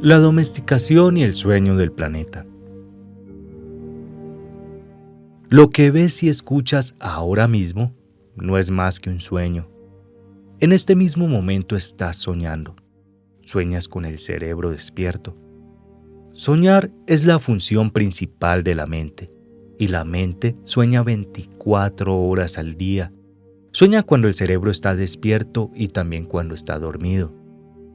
La domesticación y el sueño del planeta. Lo que ves y escuchas ahora mismo no es más que un sueño. En este mismo momento estás soñando. Sueñas con el cerebro despierto. Soñar es la función principal de la mente, y la mente sueña 24 horas al día. Sueña cuando el cerebro está despierto y también cuando está dormido.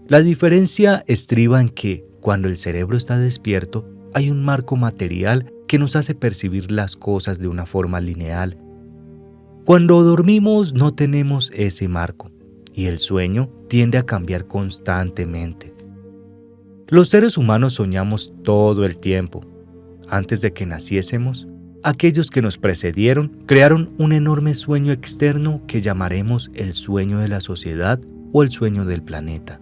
La diferencia estriba en que, cuando el cerebro está despierto, hay un marco material que nos hace percibir las cosas de una forma lineal. Cuando dormimos no tenemos ese marco, y el sueño tiende a cambiar constantemente. Los seres humanos soñamos todo el tiempo. Antes de que naciésemos, aquellos que nos precedieron crearon un enorme sueño externo que llamaremos el sueño de la sociedad o el sueño del planeta.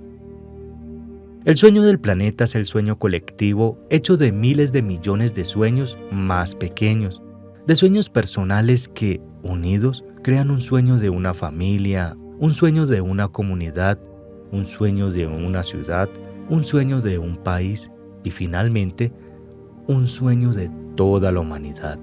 El sueño del planeta es el sueño colectivo hecho de miles de millones de sueños más pequeños, de sueños personales que, unidos, crean un sueño de una familia, un sueño de una comunidad, un sueño de una ciudad, un sueño de un país y, finalmente, un sueño de toda la humanidad.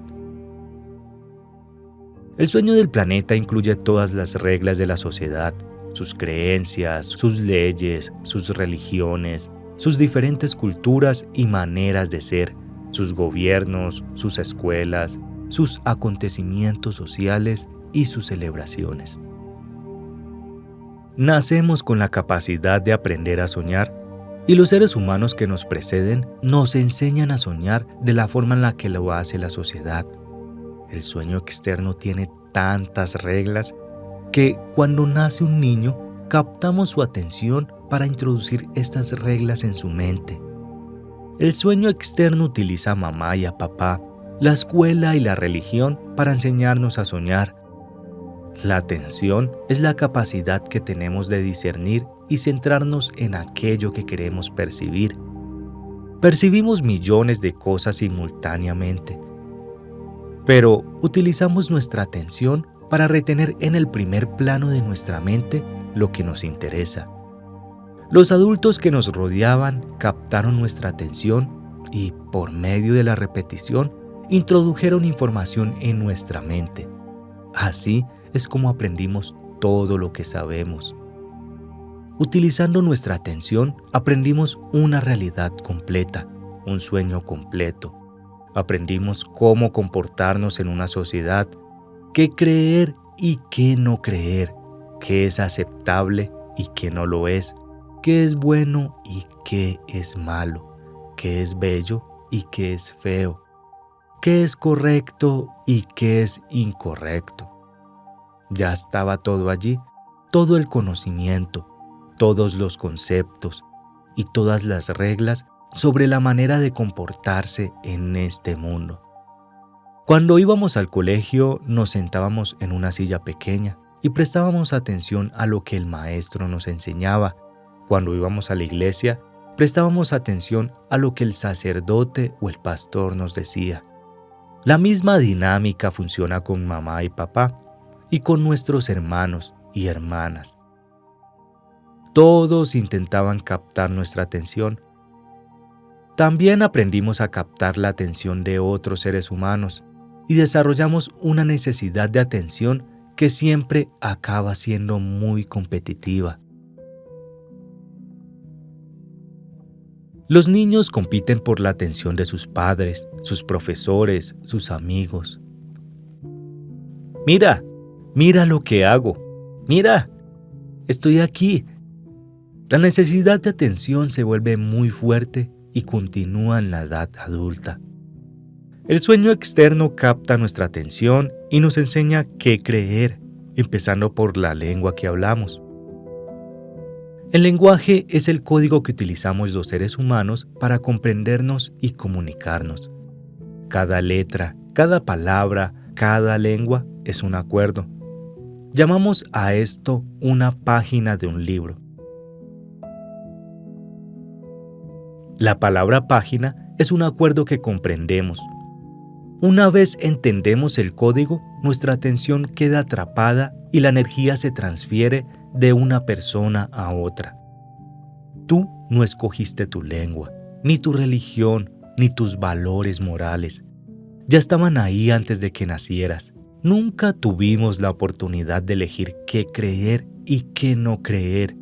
El sueño del planeta incluye todas las reglas de la sociedad, sus creencias, sus leyes, sus religiones, sus diferentes culturas y maneras de ser, sus gobiernos, sus escuelas, sus acontecimientos sociales y sus celebraciones. Nacemos con la capacidad de aprender a soñar, y los seres humanos que nos preceden nos enseñan a soñar de la forma en la que lo hace la sociedad. El sueño externo tiene tantas reglas que cuando nace un niño captamos su atención para introducir estas reglas en su mente. El sueño externo utiliza a mamá y a papá, la escuela y la religión para enseñarnos a soñar. La atención es la capacidad que tenemos de discernir y centrarnos en aquello que queremos percibir. Percibimos millones de cosas simultáneamente, pero utilizamos nuestra atención para retener en el primer plano de nuestra mente lo que nos interesa. Los adultos que nos rodeaban captaron nuestra atención y, por medio de la repetición, introdujeron información en nuestra mente. Así es como aprendimos todo lo que sabemos. Utilizando nuestra atención, aprendimos una realidad completa, un sueño completo. Aprendimos cómo comportarnos en una sociedad, qué creer y qué no creer, qué es aceptable y qué no lo es, qué es bueno y qué es malo, qué es bello y qué es feo, qué es correcto y qué es incorrecto. Ya estaba todo allí, todo el conocimiento, todos los conceptos y todas las reglas sobre la manera de comportarse en este mundo. Cuando íbamos al colegio, nos sentábamos en una silla pequeña y prestábamos atención a lo que el maestro nos enseñaba. Cuando íbamos a la iglesia, prestábamos atención a lo que el sacerdote o el pastor nos decía. La misma dinámica funciona con mamá y papá y con nuestros hermanos y hermanas. Todos intentaban captar nuestra atención. También aprendimos a captar la atención de otros seres humanos y desarrollamos una necesidad de atención que siempre acaba siendo muy competitiva. Los niños compiten por la atención de sus padres, sus profesores, sus amigos. Mira lo que hago. Mira, estoy aquí. La necesidad de atención se vuelve muy fuerte y continúa en la edad adulta. El sueño externo capta nuestra atención y nos enseña qué creer, empezando por la lengua que hablamos. El lenguaje es el código que utilizamos los seres humanos para comprendernos y comunicarnos. Cada letra, cada palabra, cada lengua es un acuerdo. Llamamos a esto una página de un libro. La palabra página es un acuerdo que comprendemos. Una vez entendemos el código, nuestra atención queda atrapada y la energía se transfiere de una persona a otra. Tú no escogiste tu lengua, ni tu religión, ni tus valores morales. Ya estaban ahí antes de que nacieras. Nunca tuvimos la oportunidad de elegir qué creer y qué no creer.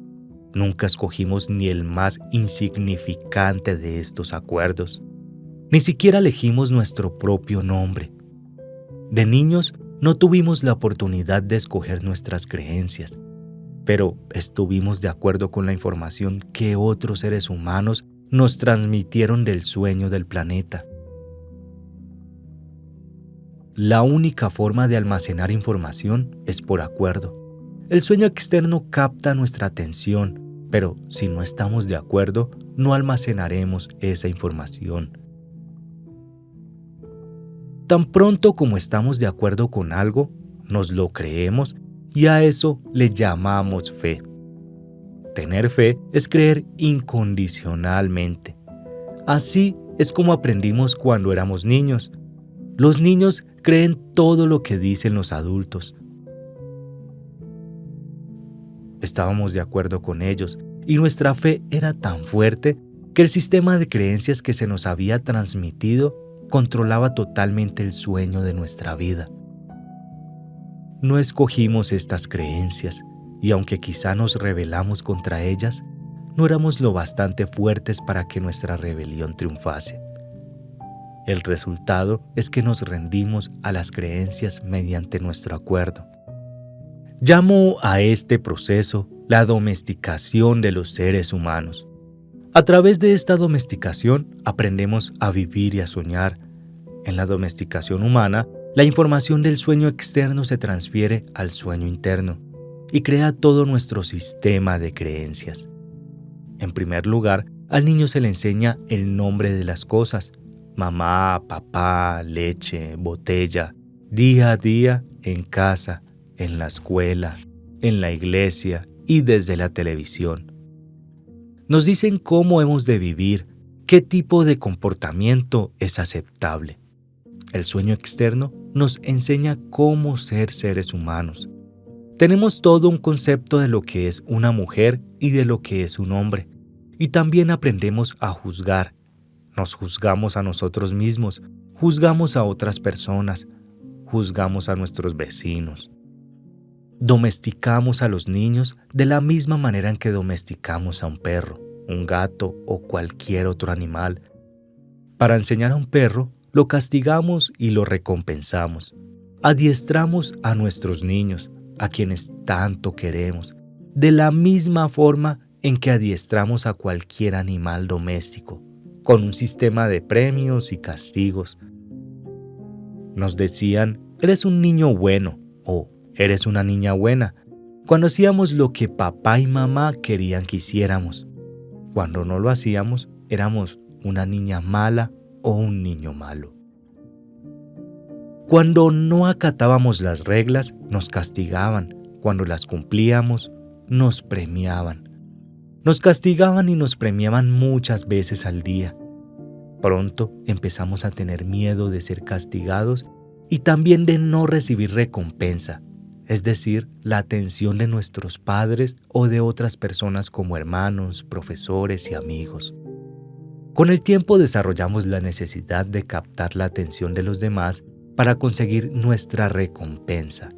Nunca escogimos ni el más insignificante de estos acuerdos. Ni siquiera elegimos nuestro propio nombre. De niños no tuvimos la oportunidad de escoger nuestras creencias, pero estuvimos de acuerdo con la información que otros seres humanos nos transmitieron del sueño del planeta. La única forma de almacenar información es por acuerdo. El sueño externo capta nuestra atención, pero si no estamos de acuerdo, no almacenaremos esa información. Tan pronto como estamos de acuerdo con algo, nos lo creemos y a eso le llamamos fe. Tener fe es creer incondicionalmente. Así es como aprendimos cuando éramos niños. Los niños creen todo lo que dicen los adultos. Estábamos de acuerdo con ellos y nuestra fe era tan fuerte que el sistema de creencias que se nos había transmitido controlaba totalmente el sueño de nuestra vida. No escogimos estas creencias y aunque quizá nos rebelamos contra ellas, no éramos lo bastante fuertes para que nuestra rebelión triunfase. El resultado es que nos rendimos a las creencias mediante nuestro acuerdo. Llamo a este proceso la domesticación de los seres humanos. A través de esta domesticación aprendemos a vivir y a soñar. En la domesticación humana, la información del sueño externo se transfiere al sueño interno y crea todo nuestro sistema de creencias. En primer lugar, al niño se le enseña el nombre de las cosas: mamá, papá, leche, botella, día a día, en casa, en la escuela, en la iglesia y desde la televisión. Nos dicen cómo hemos de vivir, qué tipo de comportamiento es aceptable. El sueño externo nos enseña cómo ser seres humanos. Tenemos todo un concepto de lo que es una mujer y de lo que es un hombre. Y también aprendemos a juzgar. Nos juzgamos a nosotros mismos, juzgamos a otras personas, juzgamos a nuestros vecinos. Domesticamos a los niños de la misma manera en que domesticamos a un perro, un gato o cualquier otro animal. Para enseñar a un perro, lo castigamos y lo recompensamos. Adiestramos a nuestros niños, a quienes tanto queremos, de la misma forma en que adiestramos a cualquier animal doméstico, con un sistema de premios y castigos. Nos decían, eres un niño bueno o eres una niña buena, cuando hacíamos lo que papá y mamá querían que hiciéramos. Cuando no lo hacíamos, éramos una niña mala o un niño malo. Cuando no acatábamos las reglas, nos castigaban. Cuando las cumplíamos, nos premiaban. Nos castigaban y nos premiaban muchas veces al día. Pronto empezamos a tener miedo de ser castigados y también de no recibir recompensa, es decir, la atención de nuestros padres o de otras personas como hermanos, profesores y amigos. Con el tiempo desarrollamos la necesidad de captar la atención de los demás para conseguir nuestra recompensa.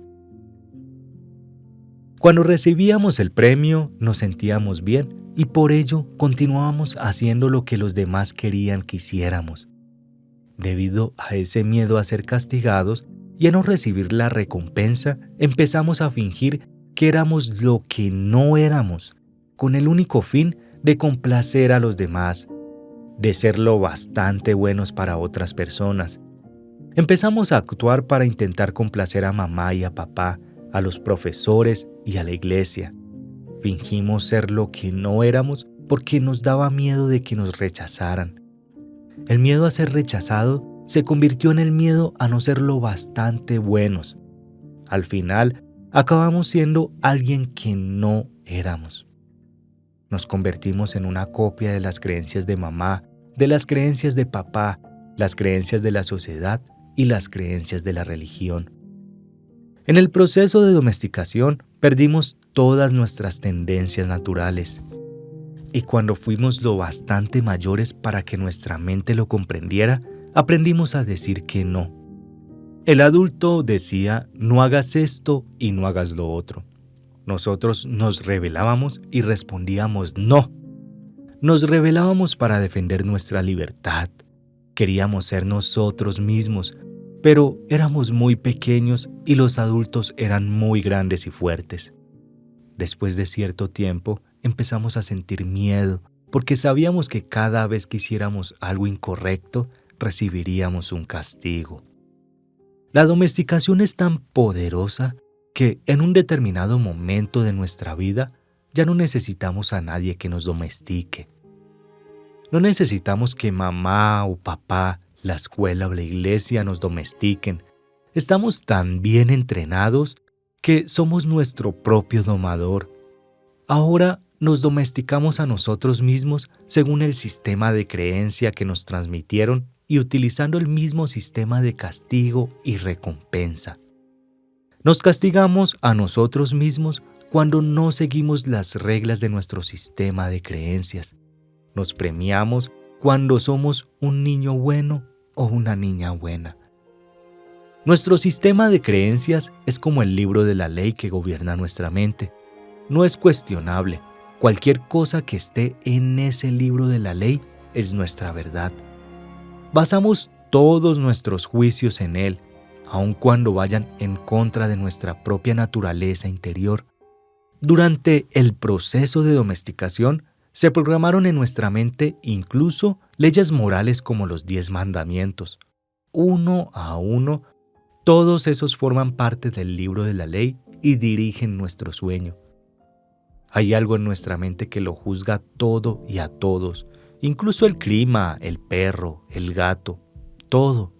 Cuando recibíamos el premio, nos sentíamos bien y por ello continuábamos haciendo lo que los demás querían que hiciéramos. Debido a ese miedo a ser castigados y a no recibir la recompensa, empezamos a fingir que éramos lo que no éramos, con el único fin de complacer a los demás, de ser lo bastante buenos para otras personas. Empezamos a actuar para intentar complacer a mamá y a papá, a los profesores y a la iglesia. Fingimos ser lo que no éramos porque nos daba miedo de que nos rechazaran. El miedo a ser rechazado se convirtió en el miedo a no ser lo bastante buenos. Al final, acabamos siendo alguien que no éramos. Nos convertimos en una copia de las creencias de mamá, de las creencias de papá, las creencias de la sociedad y las creencias de la religión. En el proceso de domesticación, perdimos todas nuestras tendencias naturales. Y cuando fuimos lo bastante mayores para que nuestra mente lo comprendiera, aprendimos a decir que no. El adulto decía, no hagas esto y no hagas lo otro. Nosotros nos rebelábamos y respondíamos no. Nos rebelábamos para defender nuestra libertad. Queríamos ser nosotros mismos, pero éramos muy pequeños y los adultos eran muy grandes y fuertes. Después de cierto tiempo, empezamos a sentir miedo, porque sabíamos que cada vez que hiciéramos algo incorrecto, recibiríamos un castigo. La domesticación es tan poderosa que en un determinado momento de nuestra vida ya no necesitamos a nadie que nos domestique. No necesitamos que mamá o papá, la escuela o la iglesia nos domestiquen. Estamos tan bien entrenados que somos nuestro propio domador. Ahora nos domesticamos a nosotros mismos según el sistema de creencia que nos transmitieron y utilizando el mismo sistema de castigo y recompensa. Nos castigamos a nosotros mismos cuando no seguimos las reglas de nuestro sistema de creencias. Nos premiamos cuando somos un niño bueno o una niña buena. Nuestro sistema de creencias es como el libro de la ley que gobierna nuestra mente. No es cuestionable. Cualquier cosa que esté en ese libro de la ley es nuestra verdad. Basamos todos nuestros juicios en él, aun cuando vayan en contra de nuestra propia naturaleza interior. Durante el proceso de domesticación, se programaron en nuestra mente incluso leyes morales como los 10 mandamientos. Uno a uno, todos esos forman parte del libro de la ley y dirigen nuestro sueño. Hay algo en nuestra mente que lo juzga todo y a todos, incluso el clima, el perro, el gato, todo.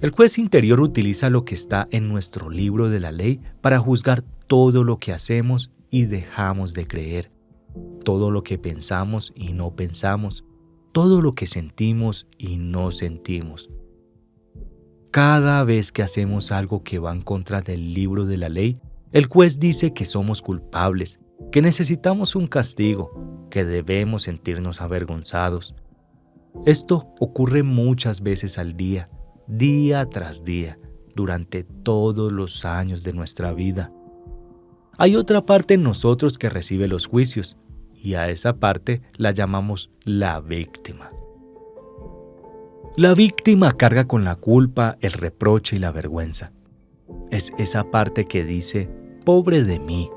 El juez interior utiliza lo que está en nuestro libro de la ley para juzgar todo lo que hacemos y dejamos de creer, todo lo que pensamos y no pensamos, todo lo que sentimos y no sentimos. Cada vez que hacemos algo que va en contra del libro de la ley, el juez dice que somos culpables, que necesitamos un castigo, que debemos sentirnos avergonzados. Esto ocurre muchas veces al día tras día, durante todos los años de nuestra vida. Hay otra parte en nosotros que recibe los juicios, y a esa parte la llamamos la víctima. La víctima carga con la culpa, el reproche y la vergüenza. Es esa parte que dice, pobre de mí,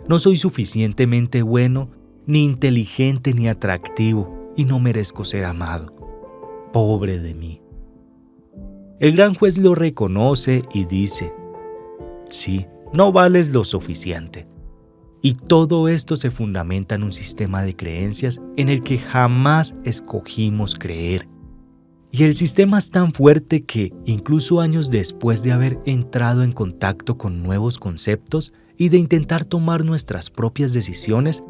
no soy suficientemente bueno, ni inteligente ni atractivo, y no merezco ser amado. Pobre de mí. El gran juez lo reconoce y dice, sí, no vales lo suficiente. Y todo esto se fundamenta en un sistema de creencias en el que jamás escogimos creer. Y el sistema es tan fuerte que, incluso años después de haber entrado en contacto con nuevos conceptos y de intentar tomar nuestras propias decisiones,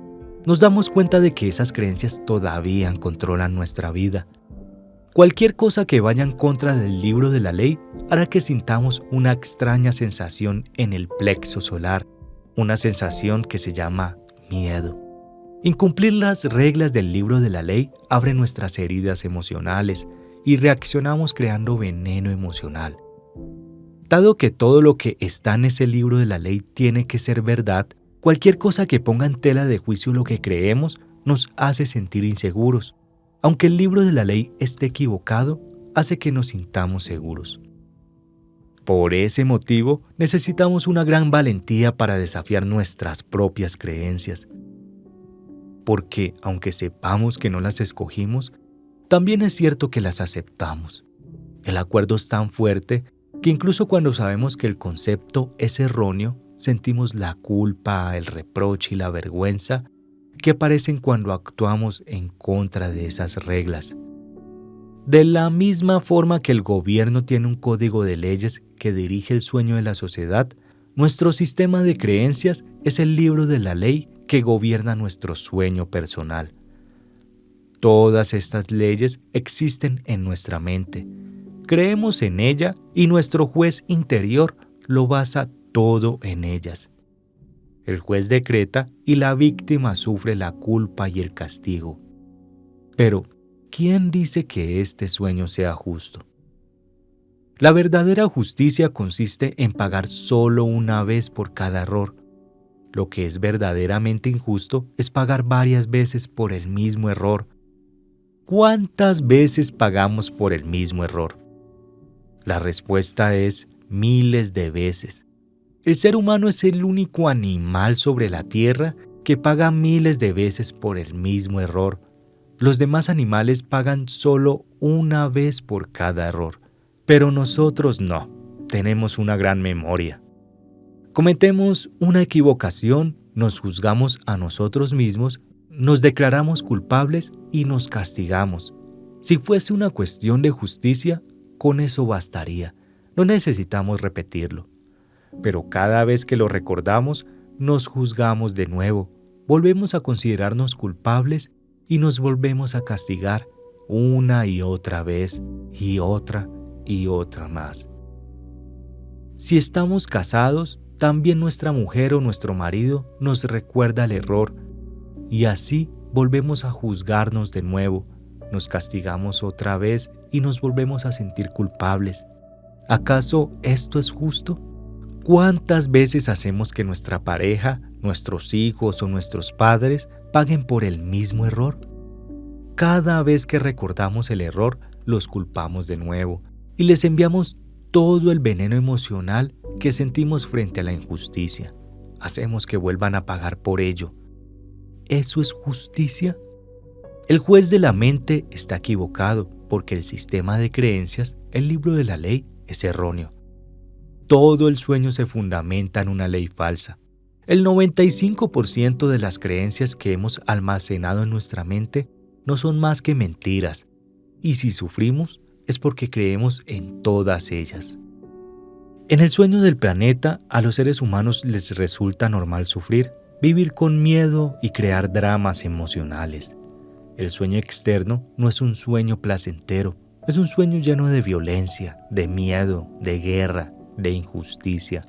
nos damos cuenta de que esas creencias todavía controlan nuestra vida. Cualquier cosa que vaya en contra del libro de la ley hará que sintamos una extraña sensación en el plexo solar, una sensación que se llama miedo. Incumplir las reglas del libro de la ley abre nuestras heridas emocionales y reaccionamos creando veneno emocional. Dado que todo lo que está en ese libro de la ley tiene que ser verdad, cualquier cosa que ponga en tela de juicio lo que creemos nos hace sentir inseguros. Aunque el libro de la ley esté equivocado, hace que nos sintamos seguros. Por ese motivo, necesitamos una gran valentía para desafiar nuestras propias creencias. Porque, aunque sepamos que no las escogimos, también es cierto que las aceptamos. El acuerdo es tan fuerte que incluso cuando sabemos que el concepto es erróneo, sentimos la culpa, el reproche y la vergüenza que aparecen cuando actuamos en contra de esas reglas. De la misma forma que el gobierno tiene un código de leyes que dirige el sueño de la sociedad, nuestro sistema de creencias es el libro de la ley que gobierna nuestro sueño personal. Todas estas leyes existen en nuestra mente. Creemos en ella y nuestro juez interior lo basa todo en ellas. El juez decreta y la víctima sufre la culpa y el castigo. Pero, ¿quién dice que este sueño sea justo? La verdadera justicia consiste en pagar solo una vez por cada error. Lo que es verdaderamente injusto es pagar varias veces por el mismo error. ¿Cuántas veces pagamos por el mismo error? La respuesta es miles de veces. El ser humano es el único animal sobre la tierra que paga miles de veces por el mismo error. Los demás animales pagan solo una vez por cada error. Pero nosotros no, tenemos una gran memoria. Cometemos una equivocación, nos juzgamos a nosotros mismos, nos declaramos culpables y nos castigamos. Si fuese una cuestión de justicia, con eso bastaría, no necesitamos repetirlo. Pero cada vez que lo recordamos, nos juzgamos de nuevo, volvemos a considerarnos culpables y nos volvemos a castigar una y otra vez y otra más. Si estamos casados, también nuestra mujer o nuestro marido nos recuerda el error y así volvemos a juzgarnos de nuevo, nos castigamos otra vez y nos volvemos a sentir culpables. ¿Acaso esto es justo? ¿Cuántas veces hacemos que nuestra pareja, nuestros hijos o nuestros padres paguen por el mismo error? Cada vez que recordamos el error, los culpamos de nuevo y les enviamos todo el veneno emocional que sentimos frente a la injusticia. Hacemos que vuelvan a pagar por ello. ¿Eso es justicia? El juez de la mente está equivocado porque el sistema de creencias, el libro de la ley, es erróneo. Todo el sueño se fundamenta en una ley falsa. El 95% de las creencias que hemos almacenado en nuestra mente no son más que mentiras. Y si sufrimos, es porque creemos en todas ellas. En el sueño del planeta, a los seres humanos les resulta normal sufrir, vivir con miedo y crear dramas emocionales. El sueño externo no es un sueño placentero, es un sueño lleno de violencia, de miedo, de guerra, de injusticia.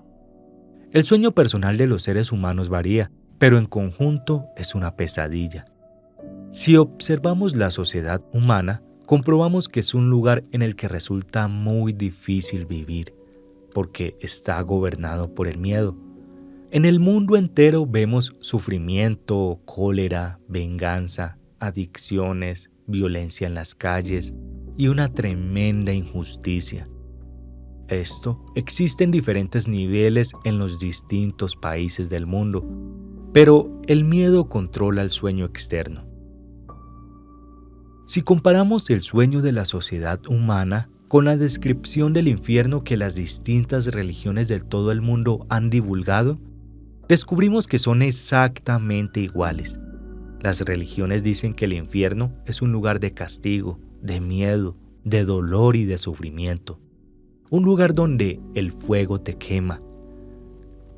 El sueño personal de los seres humanos varía, pero en conjunto es una pesadilla. Si observamos la sociedad humana, comprobamos que es un lugar en el que resulta muy difícil vivir, porque está gobernado por el miedo. En el mundo entero vemos sufrimiento, cólera, venganza, adicciones, violencia en las calles y una tremenda injusticia. Esto existe en diferentes niveles en los distintos países del mundo, pero el miedo controla el sueño externo. Si comparamos el sueño de la sociedad humana con la descripción del infierno que las distintas religiones de todo el mundo han divulgado, descubrimos que son exactamente iguales. Las religiones dicen que el infierno es un lugar de castigo, de miedo, de dolor y de sufrimiento. Un lugar donde el fuego te quema.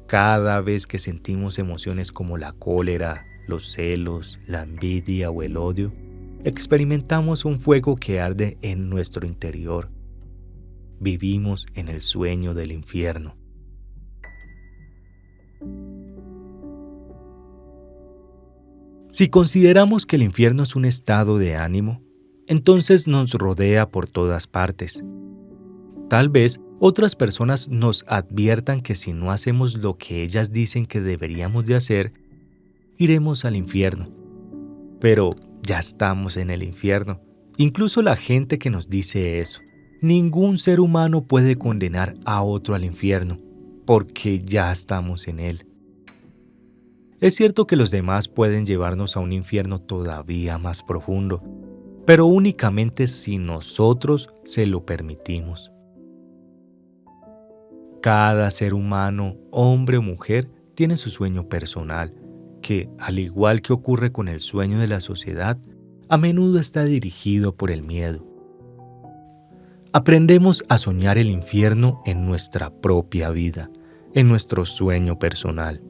Cada vez que sentimos emociones como la cólera, los celos, la envidia o el odio, experimentamos un fuego que arde en nuestro interior. Vivimos en el sueño del infierno. Si consideramos que el infierno es un estado de ánimo, entonces nos rodea por todas partes. Tal vez otras personas nos adviertan que si no hacemos lo que ellas dicen que deberíamos de hacer, iremos al infierno. Pero ya estamos en el infierno. Incluso la gente que nos dice eso. Ningún ser humano puede condenar a otro al infierno, porque ya estamos en él. Es cierto que los demás pueden llevarnos a un infierno todavía más profundo, pero únicamente si nosotros se lo permitimos. Cada ser humano, hombre o mujer, tiene su sueño personal, que, al igual que ocurre con el sueño de la sociedad, a menudo está dirigido por el miedo. Aprendemos a soñar el infierno en nuestra propia vida, en nuestro sueño personal.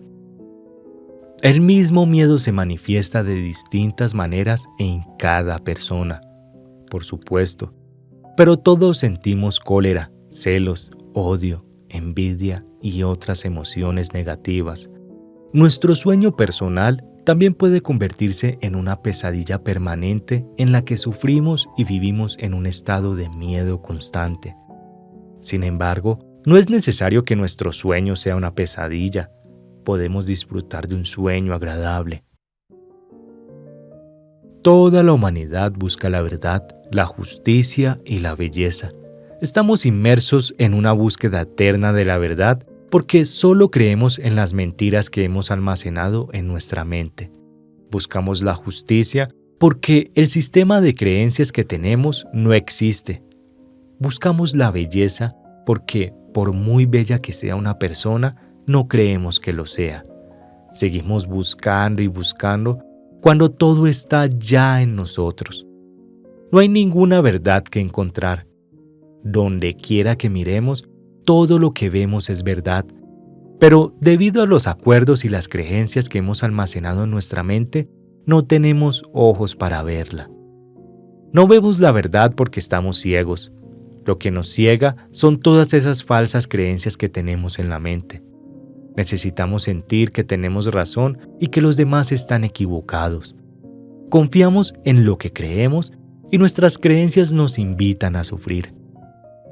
El mismo miedo se manifiesta de distintas maneras en cada persona, por supuesto, pero todos sentimos cólera, celos, odio, envidia y otras emociones negativas. Nuestro sueño personal también puede convertirse en una pesadilla permanente en la que sufrimos y vivimos en un estado de miedo constante. Sin embargo, no es necesario que nuestro sueño sea una pesadilla. Podemos disfrutar de un sueño agradable. Toda la humanidad busca la verdad, la justicia y la belleza. Estamos inmersos en una búsqueda eterna de la verdad porque solo creemos en las mentiras que hemos almacenado en nuestra mente. Buscamos la justicia porque el sistema de creencias que tenemos no existe. Buscamos la belleza porque, por muy bella que sea una persona, no creemos que lo sea. Seguimos buscando y buscando cuando todo está ya en nosotros. No hay ninguna verdad que encontrar. Donde quiera que miremos, todo lo que vemos es verdad. Pero debido a los acuerdos y las creencias que hemos almacenado en nuestra mente, no tenemos ojos para verla. No vemos la verdad porque estamos ciegos. Lo que nos ciega son todas esas falsas creencias que tenemos en la mente. Necesitamos sentir que tenemos razón y que los demás están equivocados. Confiamos en lo que creemos y nuestras creencias nos invitan a sufrir.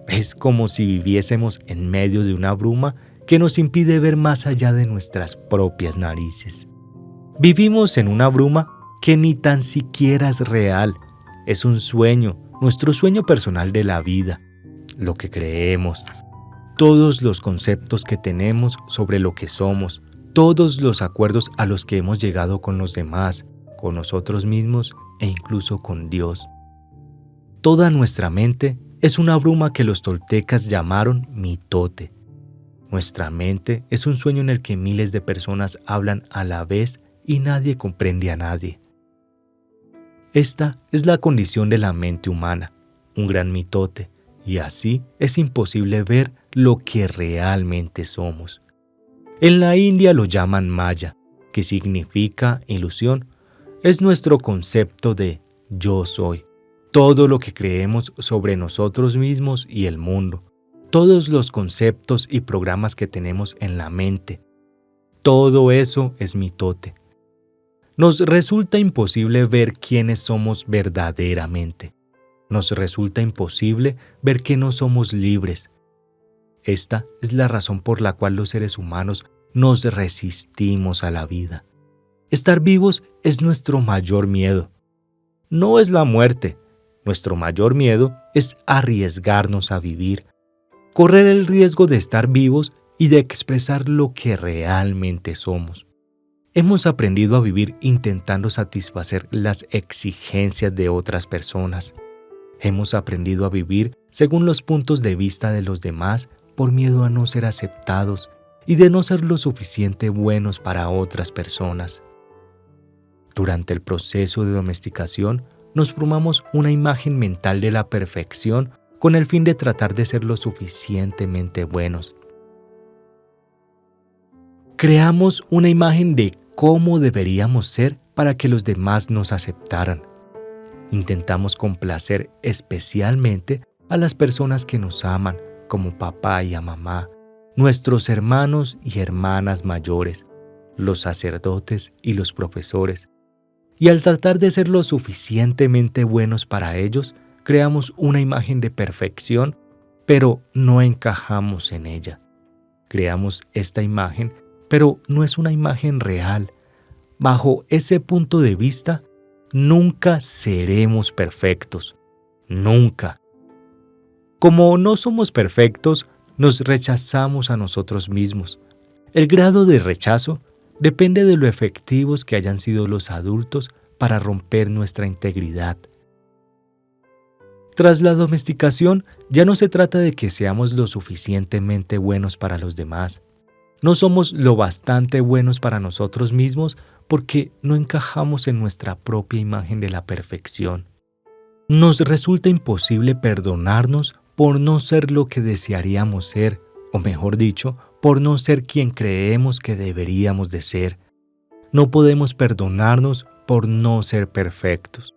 Es como si viviésemos en medio de una bruma que nos impide ver más allá de nuestras propias narices. Vivimos en una bruma que ni tan siquiera es real. Es un sueño, nuestro sueño personal de la vida, lo que creemos. Todos los conceptos que tenemos sobre lo que somos, todos los acuerdos a los que hemos llegado con los demás, con nosotros mismos e incluso con Dios. Toda nuestra mente es una bruma que los toltecas llamaron mitote. Nuestra mente es un sueño en el que miles de personas hablan a la vez y nadie comprende a nadie. Esta es la condición de la mente humana, un gran mitote, y así es imposible ver lo que realmente somos. En la India lo llaman Maya, que significa ilusión. Es nuestro concepto de yo soy, todo lo que creemos sobre nosotros mismos y el mundo, todos los conceptos y programas que tenemos en la mente. Todo eso es mitote. Nos resulta imposible ver quiénes somos verdaderamente. Nos resulta imposible ver que no somos libres. Esta es la razón por la cual los seres humanos nos resistimos a la vida. Estar vivos es nuestro mayor miedo. No es la muerte. Nuestro mayor miedo es arriesgarnos a vivir, correr el riesgo de estar vivos y de expresar lo que realmente somos. Hemos aprendido a vivir intentando satisfacer las exigencias de otras personas. Hemos aprendido a vivir según los puntos de vista de los demás por miedo a no ser aceptados y de no ser lo suficiente buenos para otras personas. Durante el proceso de domesticación, nos formamos una imagen mental de la perfección con el fin de tratar de ser lo suficientemente buenos. Creamos una imagen de cómo deberíamos ser para que los demás nos aceptaran. Intentamos complacer especialmente a las personas que nos aman, como papá y a mamá, nuestros hermanos y hermanas mayores, los sacerdotes y los profesores. Y al tratar de ser lo suficientemente buenos para ellos, creamos una imagen de perfección, pero no encajamos en ella. Creamos esta imagen, pero no es una imagen real. Bajo ese punto de vista, nunca seremos perfectos. Nunca. Como no somos perfectos, nos rechazamos a nosotros mismos. El grado de rechazo depende de lo efectivos que hayan sido los adultos para romper nuestra integridad. Tras la domesticación, ya no se trata de que seamos lo suficientemente buenos para los demás. No somos lo bastante buenos para nosotros mismos porque no encajamos en nuestra propia imagen de la perfección. Nos resulta imposible perdonarnos por no ser lo que desearíamos ser, o mejor dicho, por no ser quien creemos que deberíamos de ser. No podemos perdonarnos por no ser perfectos.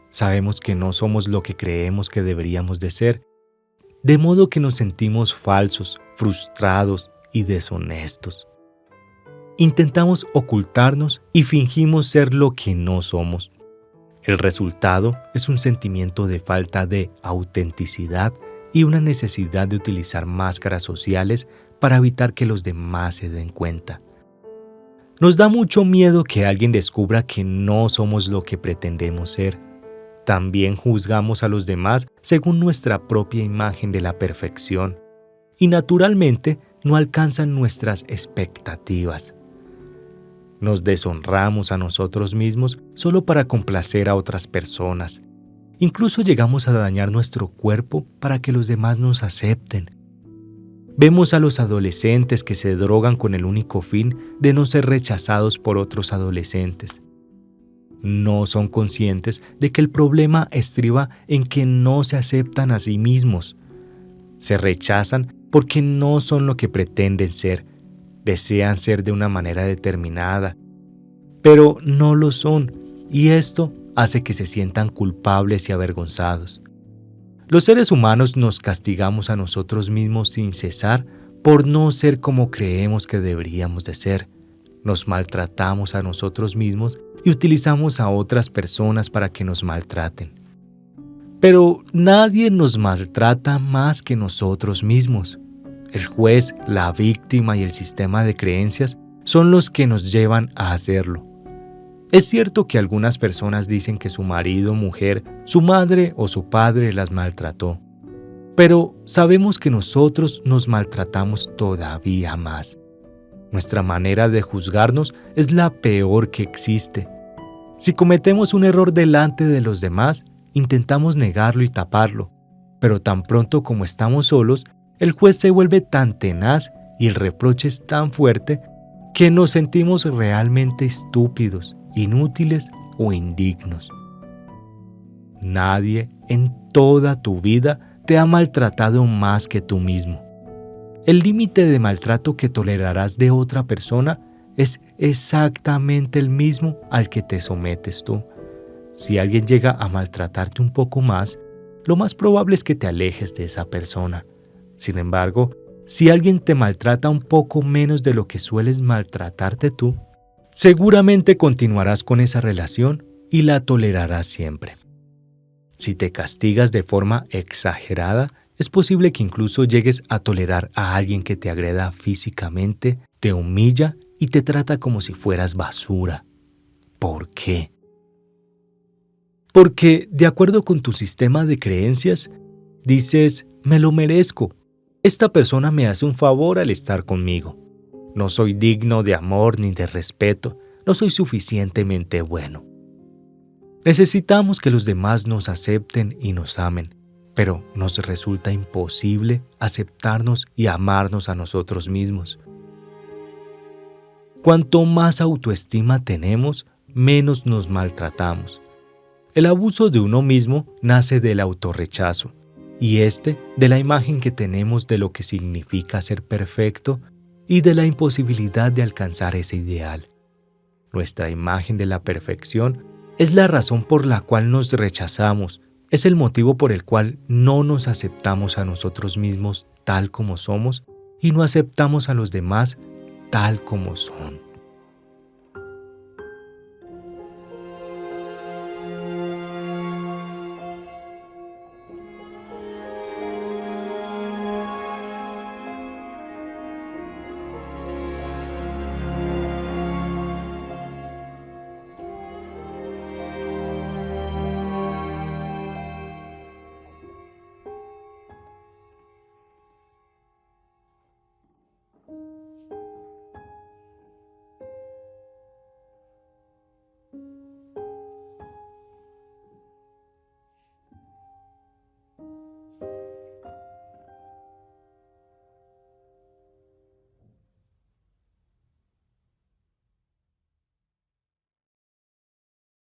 Sabemos que no somos lo que creemos que deberíamos de ser, de modo que nos sentimos falsos, frustrados y deshonestos. Intentamos ocultarnos y fingimos ser lo que no somos. El resultado es un sentimiento de falta de autenticidad y una necesidad de utilizar máscaras sociales para evitar que los demás se den cuenta. Nos da mucho miedo que alguien descubra que no somos lo que pretendemos ser. También juzgamos a los demás según nuestra propia imagen de la perfección y naturalmente no alcanzan nuestras expectativas. Nos deshonramos a nosotros mismos solo para complacer a otras personas. Incluso llegamos a dañar nuestro cuerpo para que los demás nos acepten. Vemos a los adolescentes que se drogan con el único fin de no ser rechazados por otros adolescentes. No son conscientes de que el problema estriba en que no se aceptan a sí mismos. Se rechazan porque no son lo que pretenden ser. Desean ser de una manera determinada, pero no lo son, y esto hace que se sientan culpables y avergonzados. Los seres humanos nos castigamos a nosotros mismos sin cesar por no ser como creemos que deberíamos de ser. Nos maltratamos a nosotros mismos y utilizamos a otras personas para que nos maltraten. Pero nadie nos maltrata más que nosotros mismos. El juez, la víctima y el sistema de creencias son los que nos llevan a hacerlo. Es cierto que algunas personas dicen que su marido, mujer, su madre o su padre las maltrató, pero sabemos que nosotros nos maltratamos todavía más. Nuestra manera de juzgarnos es la peor que existe. Si cometemos un error delante de los demás, intentamos negarlo y taparlo, pero tan pronto como estamos solos, el juez se vuelve tan tenaz y el reproche es tan fuerte que nos sentimos realmente estúpidos, inútiles o indignos. Nadie en toda tu vida te ha maltratado más que tú mismo. El límite de maltrato que tolerarás de otra persona es exactamente el mismo al que te sometes tú. Si alguien llega a maltratarte un poco más, lo más probable es que te alejes de esa persona. Sin embargo, si alguien te maltrata un poco menos de lo que sueles maltratarte tú, seguramente continuarás con esa relación y la tolerarás siempre. Si te castigas de forma exagerada, es posible que incluso llegues a tolerar a alguien que te agreda físicamente, te humilla y te trata como si fueras basura. ¿Por qué? Porque, de acuerdo con tu sistema de creencias, dices, me lo merezco. Esta persona me hace un favor al estar conmigo. No soy digno de amor ni de respeto. No soy suficientemente bueno. Necesitamos que los demás nos acepten y nos amen, pero nos resulta imposible aceptarnos y amarnos a nosotros mismos. Cuanto más autoestima tenemos, menos nos maltratamos. El abuso de uno mismo nace del autorrechazo, y de la imagen que tenemos de lo que significa ser perfecto y de la imposibilidad de alcanzar ese ideal. Nuestra imagen de la perfección es la razón por la cual nos rechazamos, es el motivo por el cual no nos aceptamos a nosotros mismos tal como somos y no aceptamos a los demás tal como son.